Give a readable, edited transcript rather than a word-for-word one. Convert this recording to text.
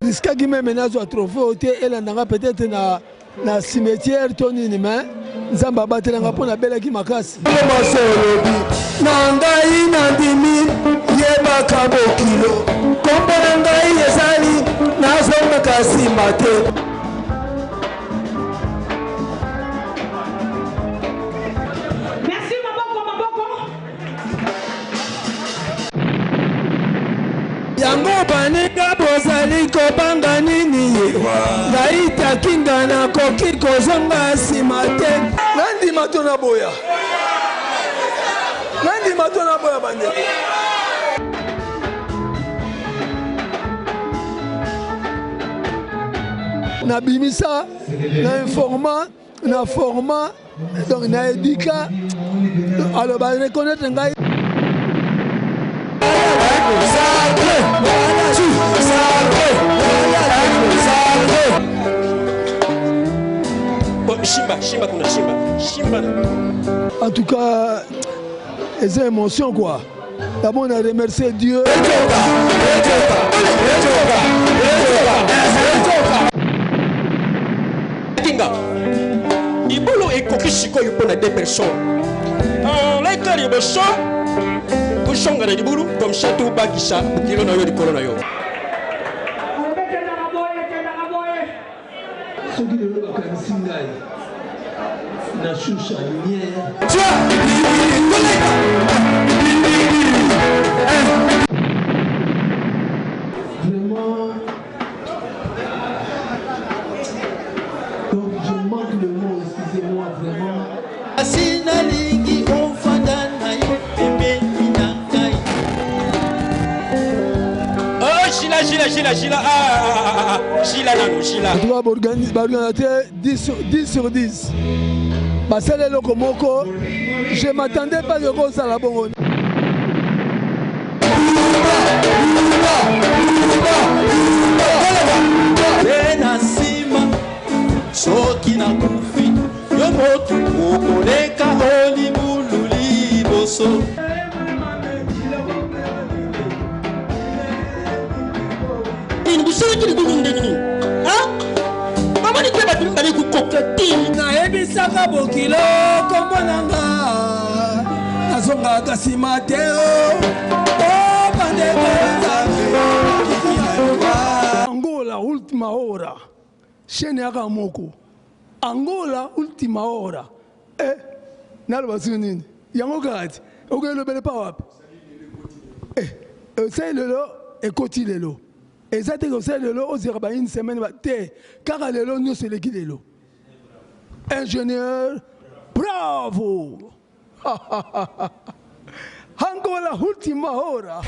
risquaki même nazo trophée ote elandanga peut-être na cimetière tonini mais nzamba batelanga pona belaki makasi masolobi na ngai nandimi yebaka bokilo kombo na ngai ezali nazongaka nsima te. Yango baninga bozali kobanga nini ngai takinga na koki kozonga nsima te nandima to na boya bandeko na bimisa na informant na formant donc na éduca alors ba reconnaître ngai En tout cas, c'est une émotion quoi. D'abord on a remercié Dieu. Ibolo et Koki Shikoyo pour les deux personnes. Là, il y a des choses. Kushonga na diburu comme château bakisha kilo na yo di kolona yo. Soki le bakanisi ngai na shusha lumière. Vraiment donc je manque le mot, excusez-moi vraiment. Asina lingi ofanda na yo bébé. Gila nano, Gila. Tu vois, l'organisateur 10 sur 10. Basale Lokomoko, je ne m'attendais pas de voir ça la bonne. Soki na kufi, yo motu okoleka holi mululi boso. Nayebisaka bokilo kombo nanga nazongaka nsima te Angola ultima hora chaîne yaka moko Angola ultima hora naloba sio nini yango kati okelobele pa wapi osali lelo ekoti lelo eza te kosala lelo ozela ba une semaine te kaka lelo nyonso eleki lelo ingénieur bravo Angola ultima hora